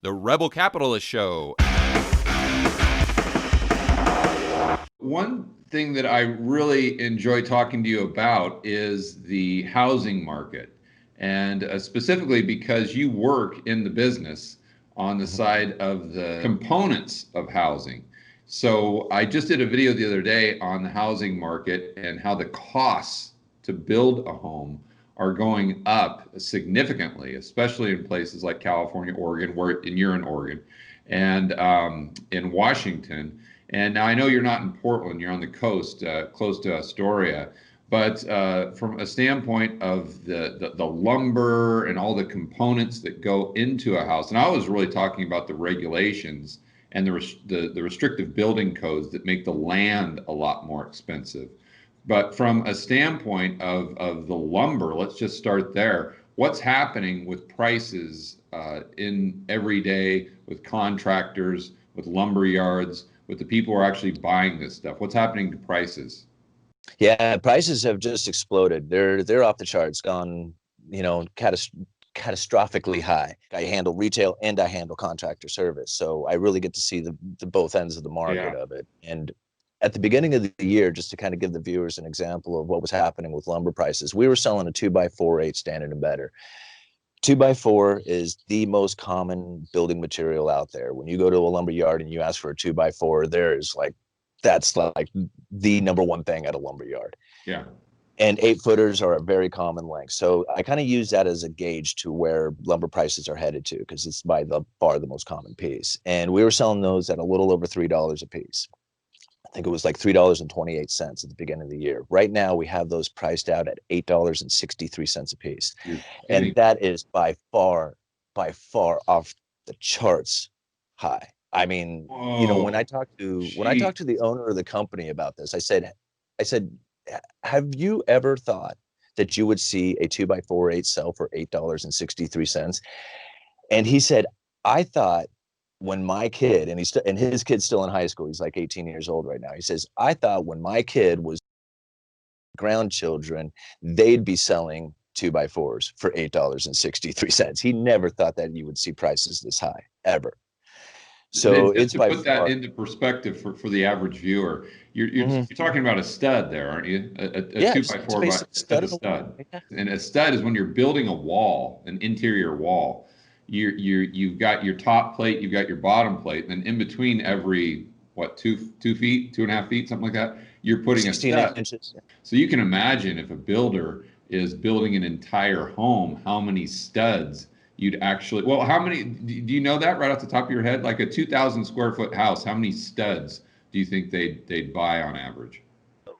The Rebel Capitalist Show. One thing that I really enjoy talking to you about is the housing market, and specifically because you work in the business on the side of the components of housing. So I just did a video the other day on the housing market and how the costs to build a home are going up significantly, especially in places like California, Oregon, and you're in Oregon, and in Washington. And now I know you're not in Portland, you're on the coast, close to Astoria. But from a standpoint of the lumber and all the components that go into a house, and I was really talking about the regulations and the restrictive building codes that make the land a lot more expensive. But from a standpoint of the lumber, let's just start there. What's happening with prices in every day with contractors, with lumber yards, with the people who are actually buying this stuff? What's happening to prices? Yeah, prices have just exploded. They're off the charts, gone, catastrophically high. I handle retail and I handle contractor service, so I really get to see the both ends of the market of it. And at the beginning of the year, just to kind of give the viewers an example of what was happening with lumber prices, we were selling a 2x4 8 standard and better. 2x4 is the most common building material out there. When you go to a lumber yard and you ask for a 2x4, that's like the number one thing at a lumber yard. Yeah. And 8-footers are a very common length. So I kind of use that as a gauge to where lumber prices are headed to, because it's by far the most common piece. And we were selling those at a little over $3 a piece. I think it was like $3.28 at the beginning of the year. Right now, we have those priced out at $8.63 a piece. And that is by far off the charts high. I mean, when I talked to the owner of the company about this, I said, have you ever thought that you would see a 2x4 8 sell for $8.63? And he said, I thought when my kid, and his kid's still in high school, he's like 18 years old right now. He says, I thought when my kid was grandchildren, they'd be selling 2x4s for $8.63. He never thought that you would see prices this high, ever. So it's to put that into perspective for the average viewer, you're talking about a stud there, aren't you? A 2x4 by a stud. Yeah. And a stud is when you're building a wall, an interior wall. You've got your top plate, you've got your bottom plate, and then in between every 2 feet, 2.5 feet, something like that, you're putting 16 a stud. Inches. So you can imagine if a builder is building an entire home, how many studs you'd actually, how many, do you know that right off the top of your head? Like a 2,000 square foot house, how many studs do you think they'd buy on average?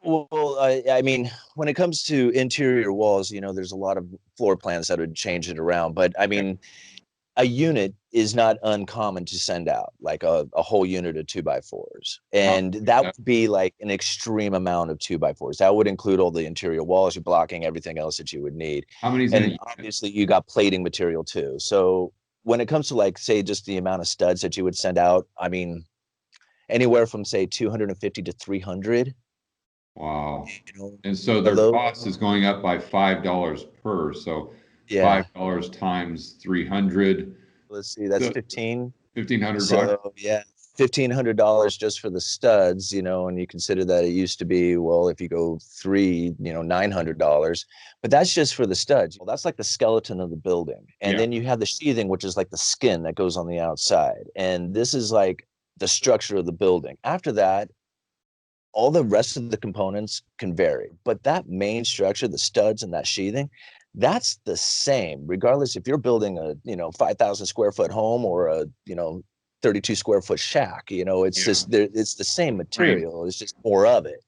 Well, I mean, when it comes to interior walls, there's a lot of floor plans that would change it around. But I mean, a unit is not uncommon to send out, like a whole unit of 2x4s. And that would be like an extreme amount of 2x4s. That would include all the interior walls, you're blocking everything else that you would need. How many? And obviously you got plating material too. So when it comes to, like, say, just the amount of studs that you would send out, I mean, anywhere from say 250 to 300. Wow. And so their cost is going up by $5 per. So $5 times 300. Let's see, that's 1,500 bucks. Yeah, $1,500 just for the studs, and you consider that it used to be, well, if you go three, $900, but that's just for the studs. Well, that's like the skeleton of the building. And then you have the sheathing, which is like the skin that goes on the outside. And this is like the structure of the building. After that, all the rest of the components can vary, but that main structure, the studs and that sheathing, that's the same, regardless if you're building a 5,000 square foot home or a 32 square foot shack. It's just it's the same material. It's just more of it.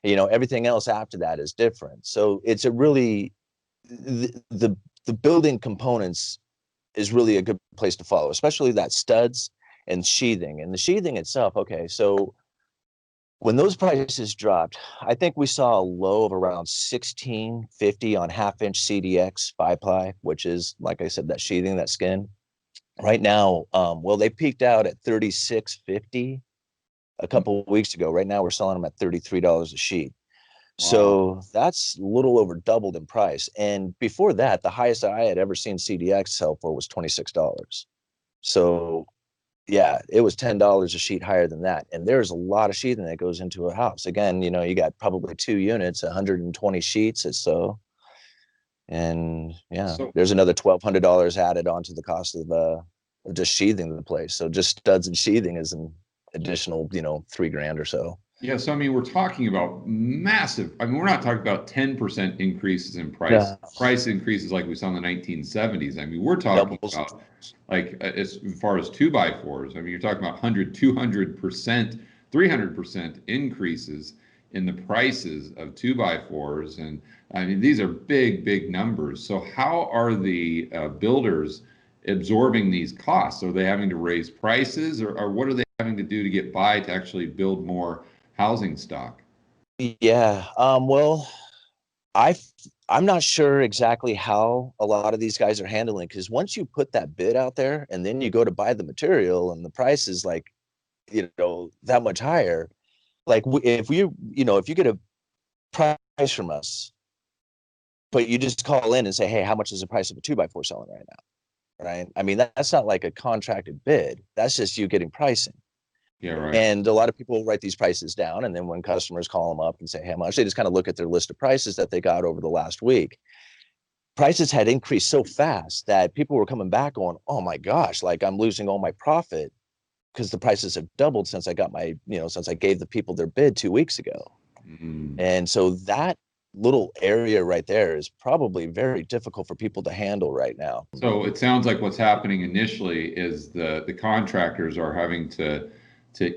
Everything else after that is different. So it's a really the building components is really a good place to follow, especially that studs and sheathing. And the sheathing itself, okay, so when those prices dropped, I think we saw a low of around $16.50 on half-inch CDX 5-ply, which is, like I said, that sheathing, that skin. Right now, they peaked out at $36.50 a couple of weeks ago. Right now, we're selling them at $33 a sheet. Wow. So that's a little over doubled in price. And before that, the highest I had ever seen CDX sell for was $26. So yeah, it was $10 a sheet higher than that. And there's a lot of sheeting that goes into a house. Again, you got probably 2 units, 120 sheets or so. And yeah, So there's another $1,200 added onto the cost of just sheathing the place. So just studs and sheathing is an additional, $3,000 or so. yeah, so I mean, we're talking about massive. I mean, we're not talking about 10% increases in No, price increases like we saw in the 1970s. I mean, we're talking doubles. about like as far as two by fours. I mean, you're talking about 100, 200%, 300% increases in the prices of two by fours. And I mean, these are big, big numbers. So how are the builders absorbing these costs? Are they having to raise prices, or what are they having to do to get by to actually build more housing stock? Yeah. Well, I I'm not sure exactly how a lot of these guys are handling, because once you put that bid out there and then you go to buy the material and the price is like, that much higher. Like if you get a price from us, but you just call in and say, hey, how much is the price of a 2x4 selling right now? Right. I mean, that's not like a contracted bid. That's just you getting pricing. Yeah, right. And a lot of people write these prices down. And then when customers call them up and say, hey, how much, they just kind of look at their list of prices that they got over the last week. Prices had increased so fast that people were coming back going, oh my gosh, like I'm losing all my profit because the prices have doubled since I got since I gave the people their bid 2 weeks ago. Mm. And so that little area right there is probably very difficult for people to handle right now. So it sounds like what's happening initially is the contractors are having to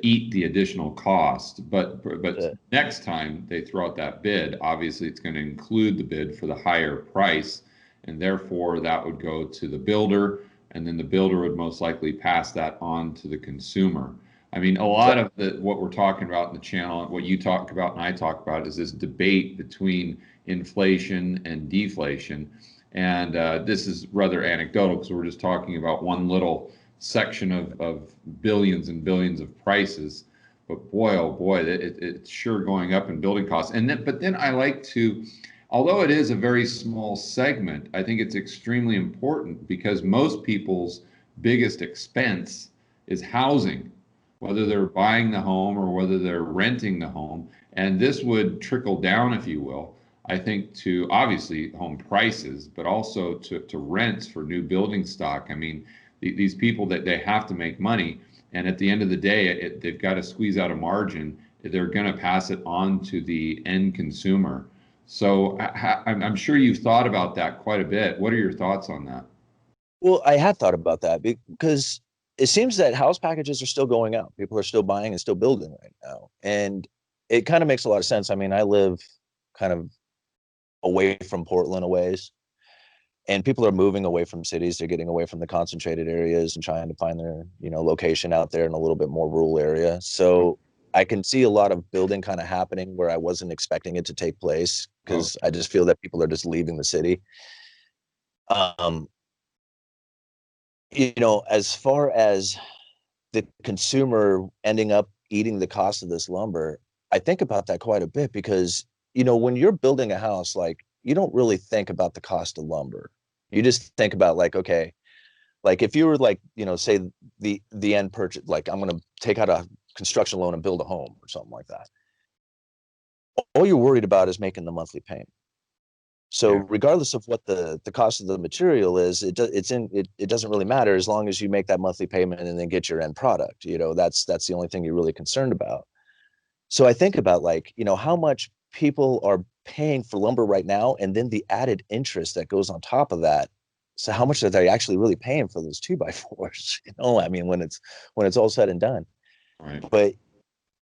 eat the additional cost, but Uh, next time they throw out that bid, obviously it's going to include the bid for the higher price, and therefore that would go to the builder, and then the builder would most likely pass that on to the consumer. I mean, a lot of what we're talking about in the channel, what you talk about and I talk about, is this debate between inflation and deflation. And this is rather anecdotal because we're just talking about one little section of billions and billions of prices. But boy, oh boy, it's sure going up in building costs. But then I like to, although it is a very small segment, I think it's extremely important because most people's biggest expense is housing, whether they're buying the home or whether they're renting the home. And this would trickle down, if you will, I think, to obviously home prices, but also to rents for new building stock. I mean, these people that they have to make money, and at the end of the day, they've got to squeeze out a margin. They're going to pass it on to the end consumer. So I'm sure you've thought about that quite a bit. What are your thoughts on that? well, I had thought about that because it seems that house packages are still going out. People are still buying and still building right now. And it kind of makes a lot of sense. I mean, I live kind of away from Portland a ways, and people are moving away from cities. They're getting away from the concentrated areas and trying to find their, location out there in a little bit more rural area. So I can see a lot of building kind of happening where I wasn't expecting it to take place Oh, because I just feel that people are just leaving the city. Um, as far as the consumer ending up eating the cost of this lumber, I think about that quite a bit because, when you're building a house, like you don't really think about the cost of lumber. You just think about like, okay, like if you were like, say the end purchase, like I'm going to take out a construction loan and build a home or something like that. All you're worried about is making the monthly payment. So yeah. regardless of what the cost of the material is, it doesn't really matter as long as you make that monthly payment and then get your end product. That's the only thing you're really concerned about. So I think about like, how much people are paying for lumber right now, and then the added interest that goes on top of that. So how much are they actually really paying for those 2x4s? I mean, when it's all said and done. Right. But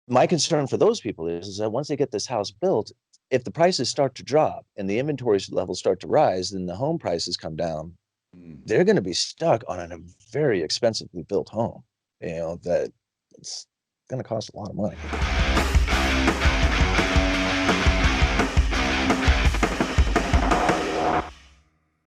my concern for those people is that once they get this house built, if the prices start to drop and the inventory levels start to rise, then the home prices come down. Mm. They're going to be stuck on a very expensively built home. That it's going to cost a lot of money.